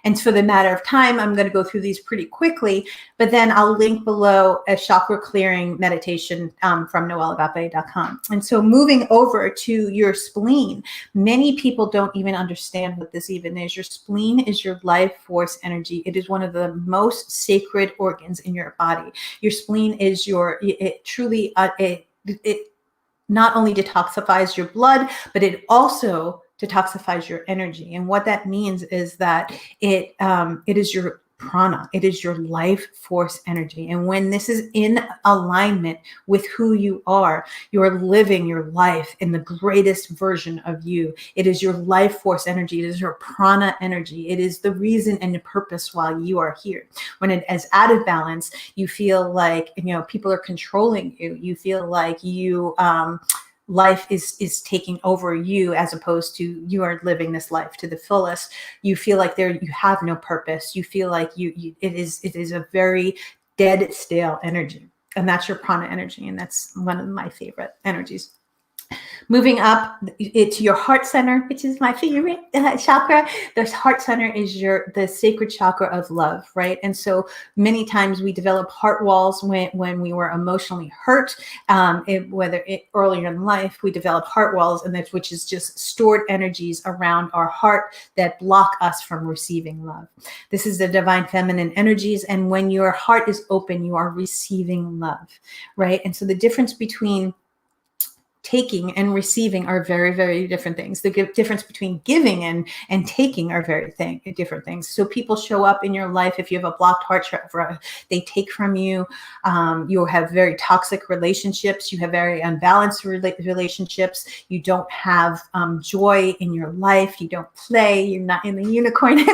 And for the matter of time, I'm going to go through these pretty quickly, but then I'll link below a chakra clearing meditation from noelleagape.com. And so moving over to your spleen, many people don't even understand what this even is. Your spleen is your life force energy. It is one of the most sacred organs in your body. Your spleen is it not only detoxifies your blood, but it also detoxifies your energy. And what that means is that it is your prana. It is your life force energy. And when this is in alignment with who you are living your life in the greatest version of you. It is your life force energy. It is your prana energy. It is the reason and the purpose why you are here. When it is out of balance, you feel like, people are controlling you. You feel like life is taking over you, as opposed to you are living this life to the fullest. You feel like you have no purpose. You feel like it is a very dead, stale energy. And that's your prana energy. And that's one of my favorite energies. Moving up to your heart center, which is my favorite chakra. The heart center is the sacred chakra of love, right? And so many times we develop heart walls when we were emotionally hurt, earlier in life, we develop heart walls, and which is just stored energies around our heart that block us from receiving love. This is the divine feminine energies. And when your heart is open, you are receiving love, right? And so the difference between taking and receiving are very, very different things. The difference between giving and taking are very different things. So people show up in your life. If you have a blocked heart chakra, they take from you. You have very toxic relationships. You have very unbalanced relationships. You don't have joy in your life. You don't play. You're not in the unicorn energy.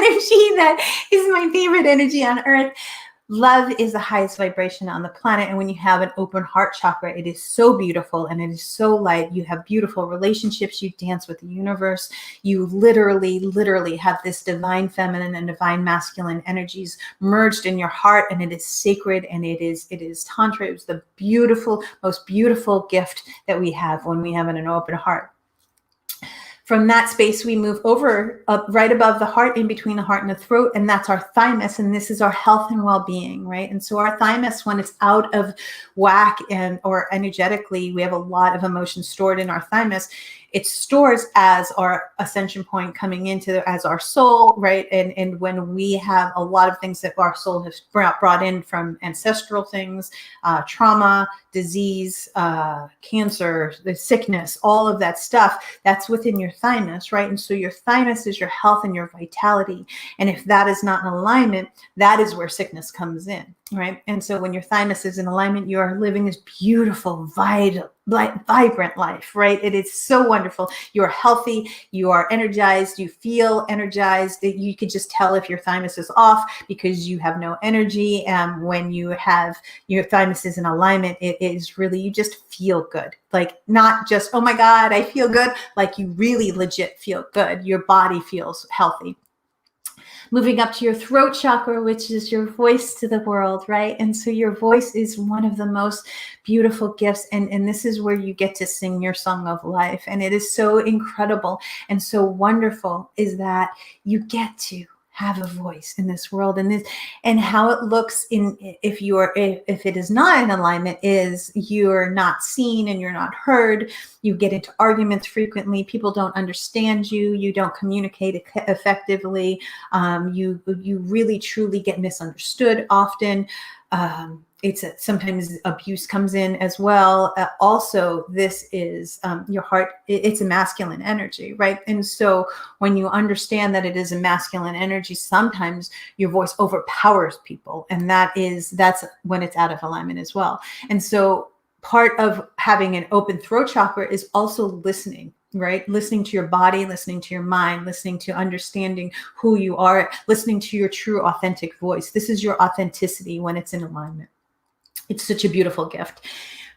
That is my favorite energy on earth. Love is the highest vibration on the planet. And when you have an open heart chakra, it is so beautiful and it is so light. You have beautiful relationships. You dance with the universe. You literally have this divine feminine and divine masculine energies merged in your heart. And it is sacred. And it is Tantra. It was the most beautiful gift that we have when we have an open heart. From that space, we move over up right above the heart, in between the heart and the throat, and that's our thymus, and this is our health and well-being, right? And so our thymus, when it's out of whack or energetically, we have a lot of emotions stored in our thymus. It stores as our ascension point coming into as our soul, right? And when we have a lot of things that our soul has brought in from ancestral things, trauma, disease, cancer, the sickness, all of that stuff, that's within your thymus, right? And so your thymus is your health and your vitality. And if that is not in alignment, that is where sickness comes in, right? And so when your thymus is in alignment, you are living this beautiful, vibrant life, right? It is so wonderful. You are healthy, you are energized, you feel energized. You could just tell if your thymus is off because you have no energy. When you have your thymus is in alignment, it is really, you just feel good. Like not just, oh my God, I feel good. Like you really legit feel good. Your body feels healthy. Moving up to your throat chakra, which is your voice to the world, right? And so your voice is one of the most beautiful gifts. And this is where you get to sing your song of life. And it is so incredible and so wonderful is that you get to have a voice in this world, and how it looks if it is not in alignment is you're not seen and you're not heard. You get into arguments frequently. People don't understand you. You don't communicate effectively. You really truly get misunderstood often. Sometimes abuse comes in as well. Also, this is your heart. It's a masculine energy, right? And so when you understand that it is a masculine energy, sometimes your voice overpowers people. And that's when it's out of alignment as well. And so part of having an open throat chakra is also listening, right? Listening to your body, listening to your mind, listening to understanding who you are, listening to your true authentic voice. This is your authenticity when it's in alignment. It's such a beautiful gift.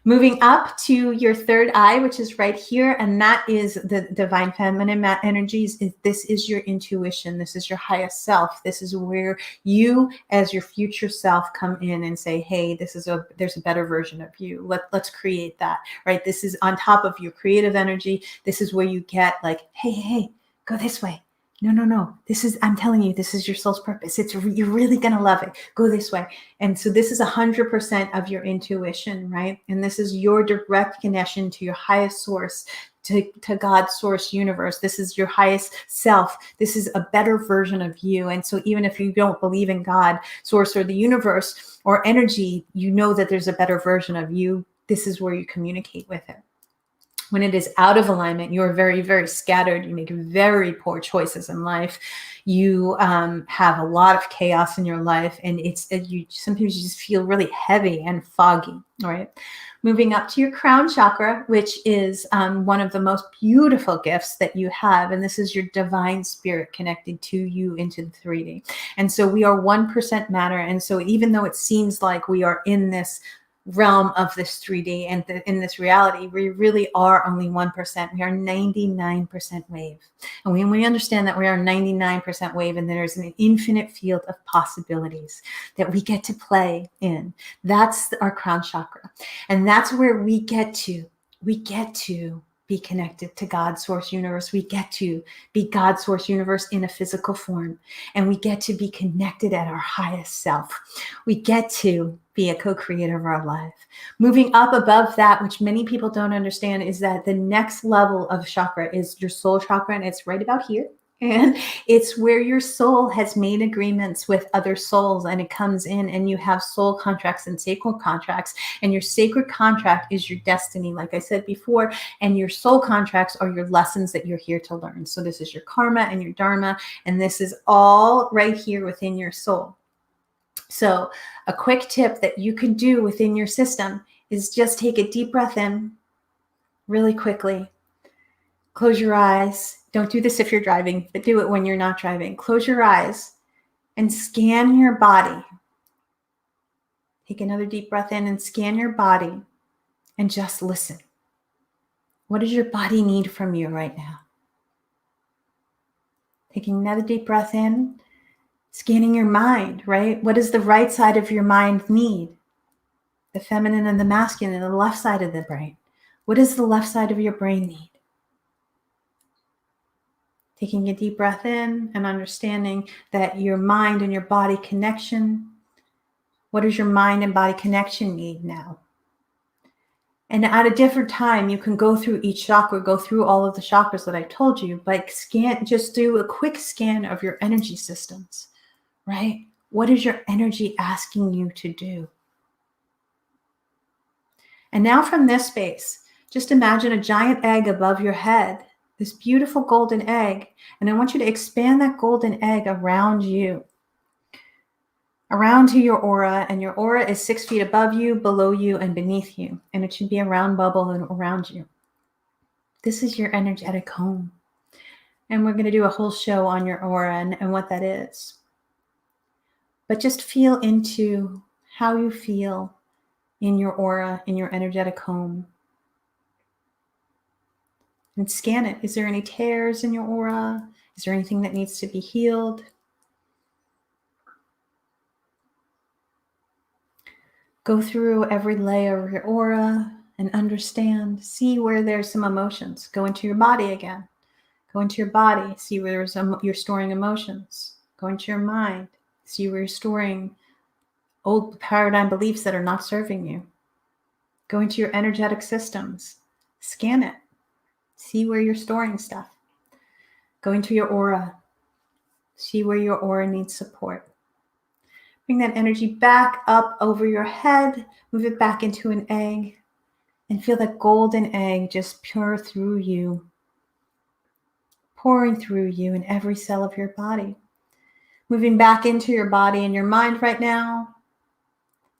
Moving up to your third eye, which is right here, and that is the divine feminine energies. This is your intuition. This is your highest self. This is where you, as your future self, come in and say, "Hey, there's a better version of you. Let's create that." Right? This is on top of your creative energy. This is where you get like, "Hey, go this way." No. I'm telling you, this is your soul's purpose. You're really going to love it. Go this way. And so this is 100% of your intuition, right? And this is your direct connection to your highest source, to God's source universe. This is your highest self. This is a better version of you. And so even if you don't believe in God, source, or the universe or energy, you know that there's a better version of you. This is where you communicate with it. When it is out of alignment, you are very, very scattered. You make very poor choices in life. You have a lot of chaos in your life, and sometimes you just feel really heavy and foggy. All right. Moving up to your crown chakra, which is one of the most beautiful gifts that you have, and this is your divine spirit connected to you into the 3D. And so we are 1% matter, and so even though it seems like we are in this realm of this 3D and in this reality, we really are only 1%. We are 99% wave. And when we understand that we are 99% wave and there's an infinite field of possibilities that we get to play in, that's our crown chakra. And that's where we get to be connected to God's source universe. We get to be God's source universe in a physical form. And we get to be connected at our highest self. We get to be a co-creator of our life. Moving up above that, which many people don't understand, is that the next level of chakra is your soul chakra, and it's right about here. And it's where your soul has made agreements with other souls, and it comes in and you have soul contracts and sacred contracts. And your sacred contract is your destiny, like I said before, and your soul contracts are your lessons that you're here to learn. So this is your karma and your dharma, and this is all right here within your soul. So a quick tip that you can do within your system is just take a deep breath in really quickly. Close your eyes. Don't do this if you're driving, but do it when you're not driving. Close your eyes and scan your body. Take another deep breath in and scan your body and just listen. What does your body need from you right now? Taking another deep breath in, scanning your mind, right? What does the right side of your mind need? The feminine and the masculine, and the left side of the brain. What does the left side of your brain need? Taking a deep breath in and understanding that your mind and your body connection, what does your mind and body connection need now? And at a different time, you can go through each chakra, go through all of the chakras that I told you, but just do a quick scan of your energy systems, right? What is your energy asking you to do? And now from this space, just imagine a giant egg above your head, this beautiful golden egg. And I want you to expand that golden egg around you, around to your aura. And your aura is 6 feet above you, below you, and beneath you. And it should be a round bubble around you. This is your energetic home. And we're going to do a whole show on your aura and what that is. But just feel into how you feel in your aura, in your energetic home. And scan it. Is there any tears in your aura? Is there anything that needs to be healed? Go through every layer of your aura and understand. See where there's some emotions. Go into your body again. Go into your body. See where you're storing emotions. Go into your mind. See where you're storing old paradigm beliefs that are not serving you. Go into your energetic systems. Scan it. See where you're storing stuff. Go into your aura. See where your aura needs support. Bring that energy back up over your head. Move it back into an egg. And feel that golden egg just pour through you. Pouring through you in every cell of your body. Moving back into your body and your mind right now.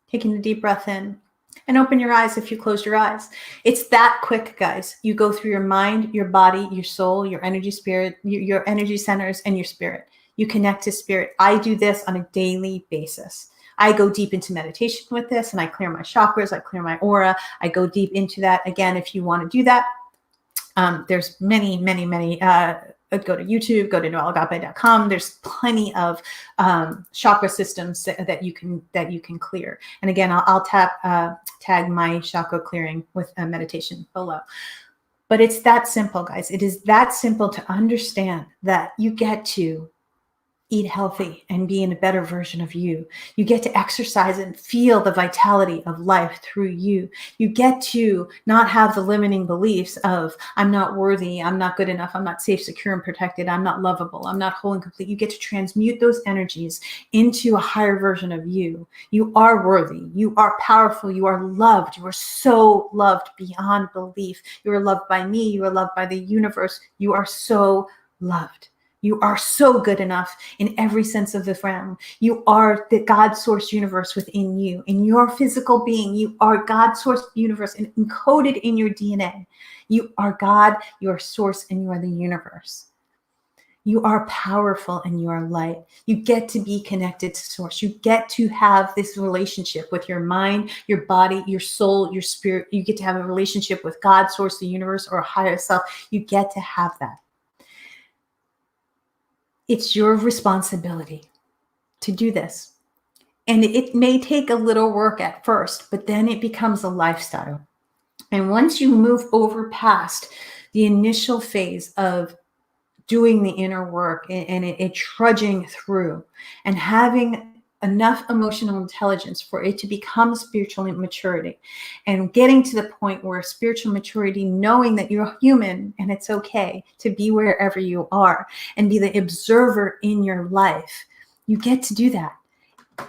Taking a deep breath in. And open your eyes if you closed your eyes. It's that quick, guys. You go through your mind, your body, your soul, your energy spirit, your energy centers, and your spirit. You connect to spirit. I do this on a daily basis. I go deep into meditation with this, and I clear my chakras. I clear my aura. I go deep into that. Again, if you want to do that, there's many. Go to YouTube, go to noelleagape.com. There's plenty of chakra systems that you can clear. And again, I'll tag my chakra clearing with a meditation below. But it's that simple, guys. It is that simple to understand that you get to eat healthy and be in a better version of you. You get to exercise and feel the vitality of life through you. You get to not have the limiting beliefs of, I'm not worthy, I'm not good enough, I'm not safe, secure, and protected, I'm not lovable, I'm not whole and complete. You get to transmute those energies into a higher version of you. You are worthy, you are powerful, you are loved, you are so loved beyond belief. You are loved by me, you are loved by the universe, you are so loved. You are so good enough in every sense of the realm. You are the God source universe within you. In your physical being, you are God source universe and encoded in your DNA. You are God, you are source, and you are the universe. You are powerful and you are light. You get to be connected to source. You get to have this relationship with your mind, your body, your soul, your spirit. You get to have a relationship with God, source, the universe, or a higher self. You get to have that. It's your responsibility to do this. And it may take a little work at first, but then it becomes a lifestyle. And once you move over past the initial phase of doing the inner work and it trudging through and having enough emotional intelligence for it to become spiritual maturity, and getting to the point where spiritual maturity, knowing that you're human and it's okay to be wherever you are and be the observer in your life. You get to do that.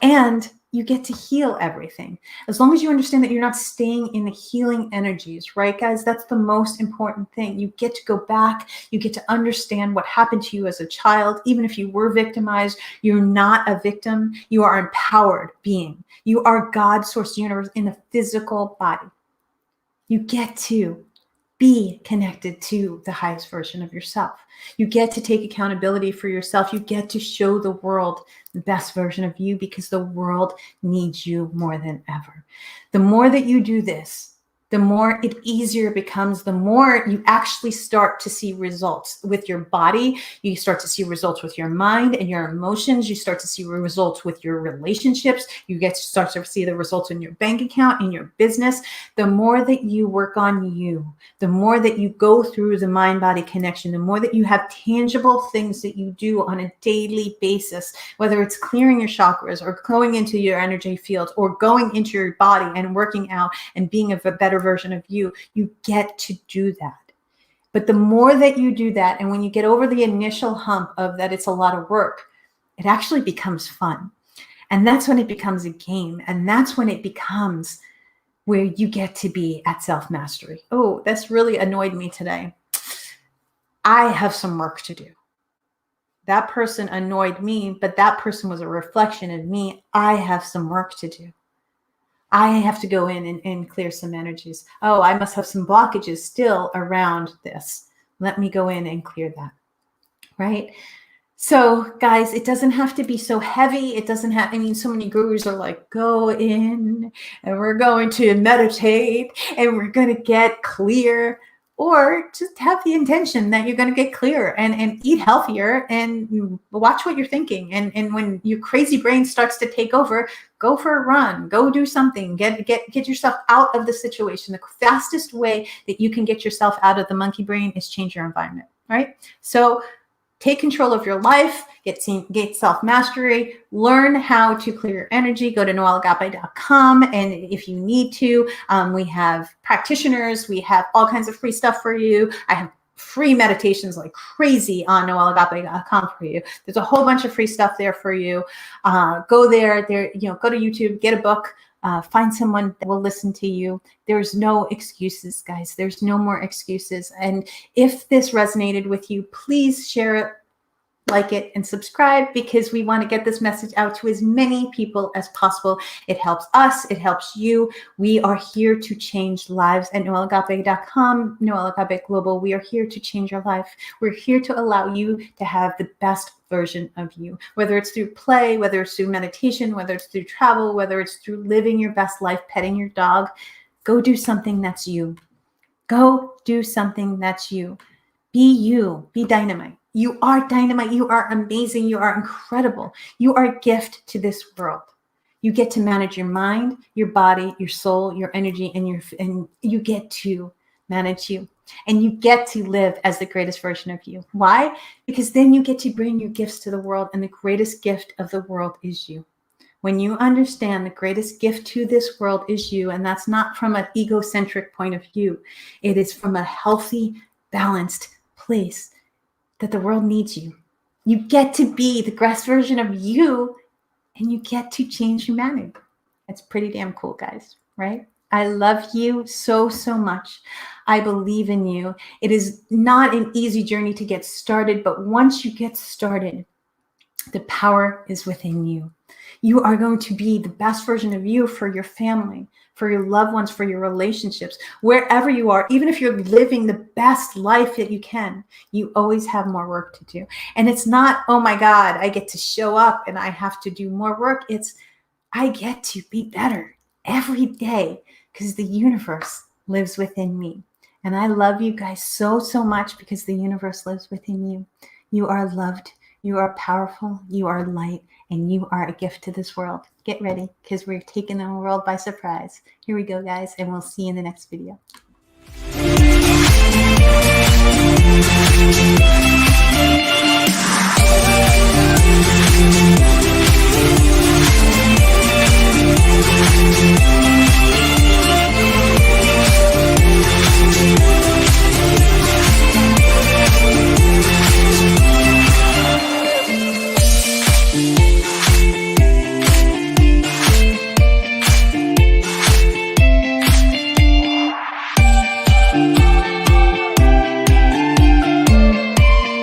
And you get to heal everything. As long as you understand that you're not staying in the healing energies, right, guys? That's the most important thing. You get to go back. You get to understand what happened to you as a child. Even if you were victimized, you're not a victim. You are an empowered being. You are God's source universe in a physical body. You get to be connected to the highest version of yourself. You get to take accountability for yourself. You get to show the world the best version of you, because the world needs you more than ever. The more that you do this, the more it easier it becomes, the more you actually start to see results with your body. You start to see results with your mind and your emotions. You start to see results with your relationships. You get to start to see the results in your bank account, in your business. The more that you work on you, the more that you go through the mind-body connection, the more that you have tangible things that you do on a daily basis, whether it's clearing your chakras or going into your energy fields or going into your body and working out and being a better version of you, you get to do that. But the more that you do that, and when you get over the initial hump of that it's a lot of work, it actually becomes fun. And that's when it becomes a game. And that's when it becomes where you get to be at self-mastery. Oh, that's really annoyed me today. I have some work to do. That person annoyed me, but that person was a reflection of me. I have some work to do. I have to go in and clear some energies. Oh, I must have some blockages still around this. Let me go in and clear that, right? So guys, it doesn't have to be so heavy. It doesn't have, I mean, so many gurus are like, go in and we're going to meditate and we're going to get clear. Or just have the intention that you're going to get clear and eat healthier and watch what you're thinking. And when your crazy brain starts to take over, go for a run, go do something, get yourself out of the situation. The fastest way that you can get yourself out of the monkey brain is change your environment, right? So take control of your life, get self-mastery, learn how to clear your energy. Go to noelleagape.com. And if you need to, we have practitioners. We have all kinds of free stuff for you. I have free meditations like crazy on noelleagape.com for you. There's a whole bunch of free stuff there for you. Go there, go to YouTube, get a book. Find someone that will listen to you. There's no excuses, guys. There's no more excuses. And if this resonated with you, please share it, like it, and subscribe, because we want to get this message out to as many people as possible. It helps us. It helps you. We are here to change lives at noelleagape.com, Noelle Agape Global. We are here to change your life. We're here to allow you to have the best version of you, whether it's through play, whether it's through meditation, whether it's through travel, whether it's through living your best life, petting your dog. Go do something that's you. Go do something that's you. Be you. Be dynamite. You are dynamite. You are amazing. You are incredible. You are a gift to this world. You get to manage your mind, your body, your soul, your energy, and you get to manage you. And you get to live as the greatest version of you. Why? Because then you get to bring your gifts to the world, and the greatest gift of the world is you. When you understand the greatest gift to this world is you, and that's not from an egocentric point of view, it is from a healthy, balanced place that the world needs you. You get to be the best version of you, and you get to change humanity. It's pretty damn cool, guys, right? I love you so, so much. I believe in you. It is not an easy journey to get started, but once you get started, the power is within you. You are going to be the best version of you for your family, for your loved ones, for your relationships, wherever you are. Even if you're living the best life that you can, you always have more work to do. And it's not, oh my God, I get to show up and I have to do more work. It's, I get to be better every day because the universe lives within me. And I love you guys so, so much because the universe lives within you. You are loved. You are powerful. You are light. And you are a gift to this world. Get ready, because we're taking the world by surprise. Here we go, guys, and we'll see you in the next video.